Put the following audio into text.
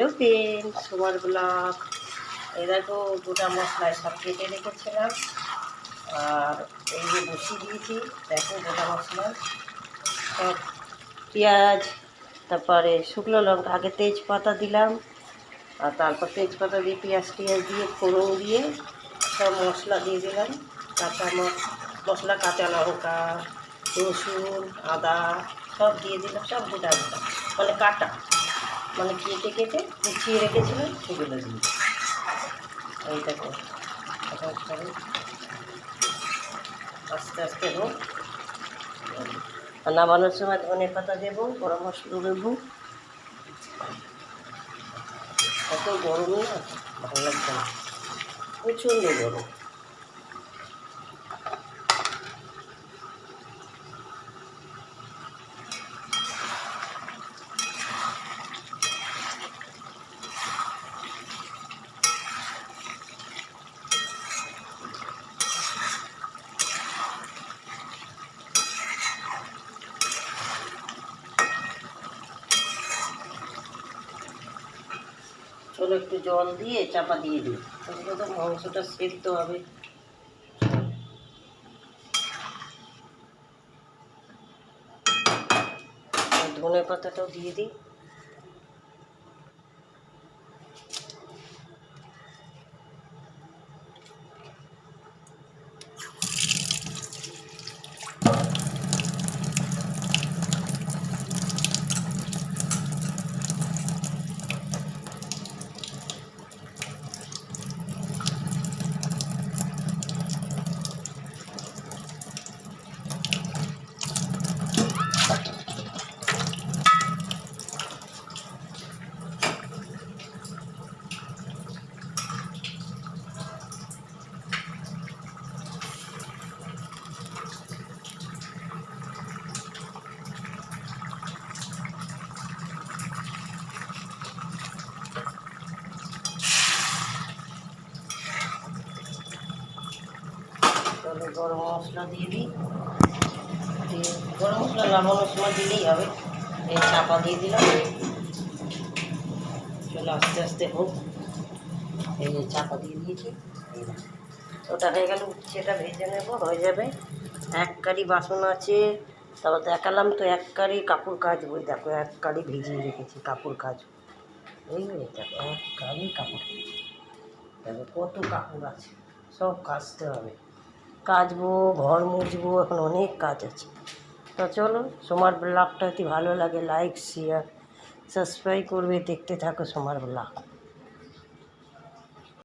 Hello friend, সুমার blog. এই দেখো গোটা মশলায় সব কেটে রেখেছিলাম, আর এই যে বসিয়ে দিয়েছি। দেখো গোটা মশলা সব, পেঁয়াজ, তারপরে শুকনো লঙ্কা, আগে তেজপাতা দিলাম, আর তারপর তেজপাতা দিয়ে পেঁয়াজ দিয়ে ফোড়ন দিয়ে সব মশলা দিয়ে দিলাম। কাঁচা মশলা, কাঁচা লঙ্কা, রসুন, আদা সব দিয়ে দিলাম, সব গোটা গোটা, মানে কাটা, মানে কেটে কেটে কুচিয়ে রেখেছিলাম, সেগুলো দিয়ে এইটাকে আস্তে আস্তে হোক। আর নামানোর সময় ধনে পাতা দেবো, গরম মশলা দেবো। এত গরম না, ভালো লাগছে না, প্রচণ্ড গরম। চলো একটু জল দিয়ে চাপা দিয়ে দিই, তাহলে তো মাংসটা সেদ্ধ হবে। ধনে পাতাটাও দিয়ে দিই। চলো গরম মশলা দিয়ে দিই, গরম মশলা নামানোর সময় দিলেই হবে। এই চাপা দিয়ে দিলাম, চলো আস্তে আস্তে হোক। এই যে চাপা দিয়ে দিয়েছি, ওটা হয়ে গেলে উচ্ছেটা ভেজে নেব, হয়ে যাবে। এক কারি বাসন আছে, তারপর দেখালাম তো এক কারি কাপড় কাচবো। দেখো এক কারি ভিজিয়ে রেখেছি, কাপড় কাচবো। এই দেখো এক কারি কাপড়, দেখো কত কাপড় আছে, সব কাচতে হবে। কাচবো, ঘর মুছবো, এখন অনেক কাজ আছে। তো চলো, সোমার ব্লগটা যদি ভালো লাগে লাইক, শেয়ার, সাবস্ক্রাইব করবে, দেখতে থাকো সোমার ব্লগ।